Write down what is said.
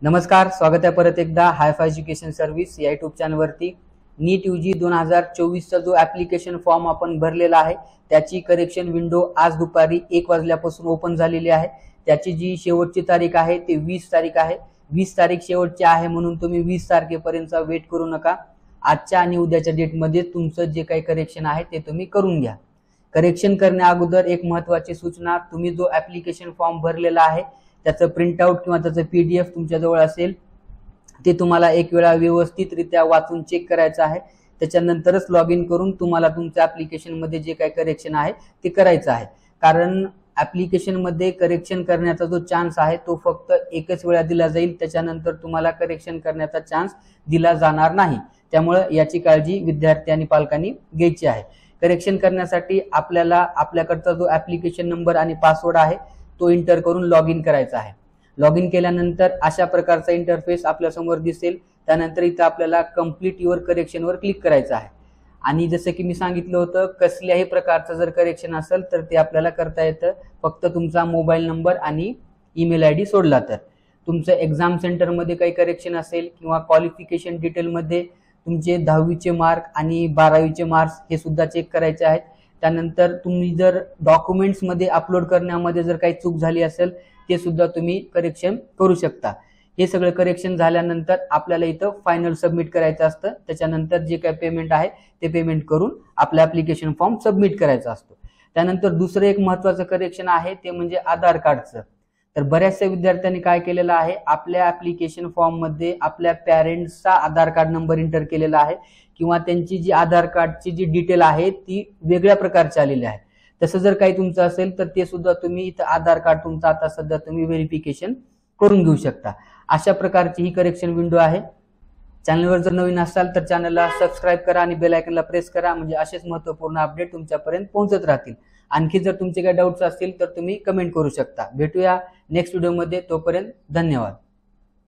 नमस्कार, स्वागत आहे परत एकदा हायफाय एज्युकेशन सर्व्हिस या यूट्यूब चॅनलवरती। नीट यूजी 2024 चा जो ऍप्लिकेशन फॉर्म आपण भरलेला आहे त्याची करेक्शन विंडो आज दुपारी 1 वाजल्यापासून ओपन झालेली आहे। त्याची जी शेवटची तारीख आहे ते 20 तारीख आहे। 20 तारीख शेवटची आहे म्हणून तुम्ही 20 तारखेपर्यंत वेट करू नका। आजच्या आणि उद्याच्या डेट मध्ये तुमचं जे काही करेक्शन आहे ते तुम्ही करून घ्या। करेक्शन करण्या अगोदर एक महत्त्वाची सूचना, तुम्ही जो ऍप्लिकेशन फॉर्म भरलेला आहे त्याचं प्रिंटआउट किंवा त्याचं पीडीएफ तुमच्या जवळ असेल ते तुम्हाला एक वेळा व्यवस्थितरित्या वाचून चेक करायचं आहे। त्याच्यानंतरच लॉग इन करून तुम्हाला तुमच्या ऍप्लिकेशन मध्ये जे काही करेक्शन आहे ते करायचं आहे। कारण ऍप्लिकेशन मध्ये करेक्शन करण्याचा जो चान्स आहे तो फक्त एकच वेळा दिला जाईल, त्याच्यानंतर तुम्हाला करेक्शन करण्याचा चान्स दिला जाणार नाही। त्यामुळे याची काळजी विद्यार्थी आणि पालकांनी घ्यायची आहे। करेक्शन करण्यासाठी आपल्याला आपल्याकडचा जो ऍप्लिकेशन नंबर आणि पासवर्ड आहे तो एंटर करून लॉग इन करायचा आहे। लॉग इन केल्यानंतर अशा प्रकारचा इंटरफेस आपल्या समोर दिसेल। त्यानंतर इथे आपल्याला कंप्लीट युअर करेक्शन वर क्लिक करायचं आहे। आणि जसं की मी सांगितलं होतं, कसल्याही प्रकारचं जर करेक्शन असेल तर ते आपल्याला करता येतं, फक्त तुमचा मोबाईल नंबर आणि ईमेल आयडी सोडला तर। तुमचं एक्झाम सेंटर मध्ये काही करेक्शन असेल किंवा क्वालिफिकेशन डिटेल मध्ये तुमचे 10वीचे मार्क आणि 12वीचे मार्क्स हे सुद्धा चेक करायचे आहेत। त्यानंतर तुम्ही जर डॉक्युमेंट्स मध्ये अपलोड करण्यामध्ये जर काही चूक झाली असेल ते सुद्धा तुम्ही करेक्शन करू शकता। हे सगळं करेक्शन झाल्यानंतर आपल्याला इथं फायनल सबमिट करायचं असतं। त्याच्यानंतर जे काही पेमेंट आहे ते पेमेंट करून आपला ऍप्लिकेशन फॉर्म सबमिट करायचा असतो। त्यानंतर दुसरं एक महत्त्वाचं करेक्शन आहे ते म्हणजे आधार कार्डचं। तर बऱ्याचशा विद्यार्थ्यांनी काय केलेलं आहे, आपल्या ऍप्लिकेशन फॉर्म मध्ये आपल्या पेरेंट्सचा आधार कार्ड नंबर एंटर केलेला आहे किंवा त्यांची जी आधार कार्डची जी डिटेल आहे ती वेगळ्या प्रकारची आलेली आहे। तसं जर काही तुमचं असेल तर ते सुद्धा तुम्ही इथं आधार कार्ड तुमचं आता सध्या तुम्ही व्हेरिफिकेशन करून घेऊ शकता। अशा प्रकारची ही करेक्शन विंडो आहे। चॅनलवर जर नवीन असाल तर चॅनलला सबस्क्राईब करा आणि बेल आयकॉनला प्रेस करा, म्हणजे असेच महत्त्वपूर्ण अपडेट तुमच्यापर्यंत पोहोचत राहतील। आणखी जर तुमचे काही डाऊट्स असतील तर तुम्ही कमेंट करू शकता। भेटूया नेक्स्ट व्हिडिओमध्ये, तोपर्यंत धन्यवाद।